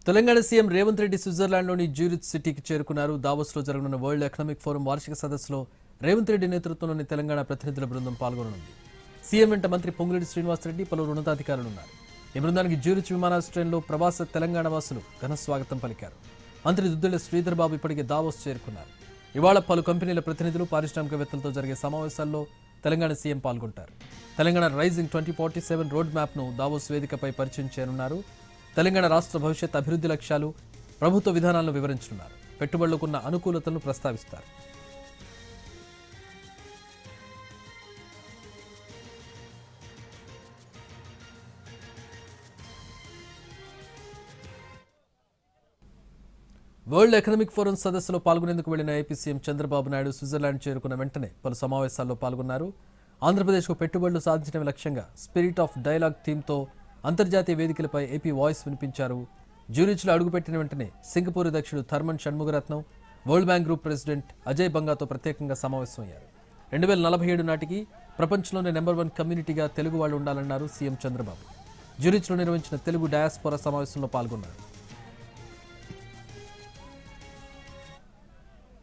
Telangana CM Revanth Reddy స్విట్జర్లాండ్లోని Zurich సిటీకి చేరుకున్నారు. దావోస్లో జరగనున్న వరల్డ్ ఎకనామిక్ ఫోరం వార్షిక సదస్సులో రేవంత్ రెడ్డి నేతృత్వంలోని తెలంగాణ ప్రతినిధుల బృందం పాల్గొననుంది. సీఎం వెంట మంత్రి పొంగులేటి శ్రీనివాసరెడ్డి, పలువురు ఉన్నతాధికారులు ఉన్నారు. ఈ బృందానికి జ్యూరిచ్ విమానాశ్రయంలో ప్రవాస తెలంగాణ వాసులు ఘన స్వాగతం పలికారు. మంత్రి దుద్దిళ్ల శ్రీధర్ బాబు ఇప్పటికే దావోస్ చేరుకున్నారు. ఇవాళ పలు కంపెనీల ప్రతినిధులు, పారిశ్రామికవేత్తలతో జరిగే సమావేశాల్లో తెలంగాణ సీఎం పాల్గొంటారు. తెలంగాణ రైజింగ్ 2047 రోడ్ మ్యాప్ను దావోస్ వేదికపై పరిచయం చేయనున్నారు. తెలంగాణ రాష్ట్ర భవిష్యత్ అభివృద్ధి లక్ష్యాలు, ప్రభుత్వ విధానాలను వివరించనున్నారు. పెట్టుబడులకున్న అనుకూలతలను ప్రస్తావిస్తారు. వరల్డ్ ఎకనామిక్ ఫోరం సదస్సులో పాల్గొనేందుకు వెళ్లిన AP CM Chandrababu Naidu Switzerland చేరుకున్న వెంటనే పలు సమావేశాల్లో పాల్గొన్నారు. ఆంధ్రప్రదేశ్కు పెట్టుబడులు సాధించడమే లక్ష్యంగా స్పిరిట్ ఆఫ్ డైలాగ్ థీమ్తో అంతర్జాతీయ వేదికలపై ఏపీ వాయిస్ వినిపించారు. జ్యూరిచ్లో అడుగుపెట్టిన వెంటనే సింగపూర్ అధ్యక్షుడు Tharman Shanmugaratnam, World Bank Group president Ajay బంగాతో ప్రత్యేకంగా సమావేశమయ్యారు. 2047 నాటికి ప్రపంచంలోనే నెంబర్ 1 కమ్యూనిటీగా తెలుగు వాళ్ళు ఉండాలన్నారు సీఎం చంద్రబాబు. జ్యూరిచ్లో నిర్వహించిన తెలుగు డయాస్పోరా సమావేశంలో పాల్గొన్నారు.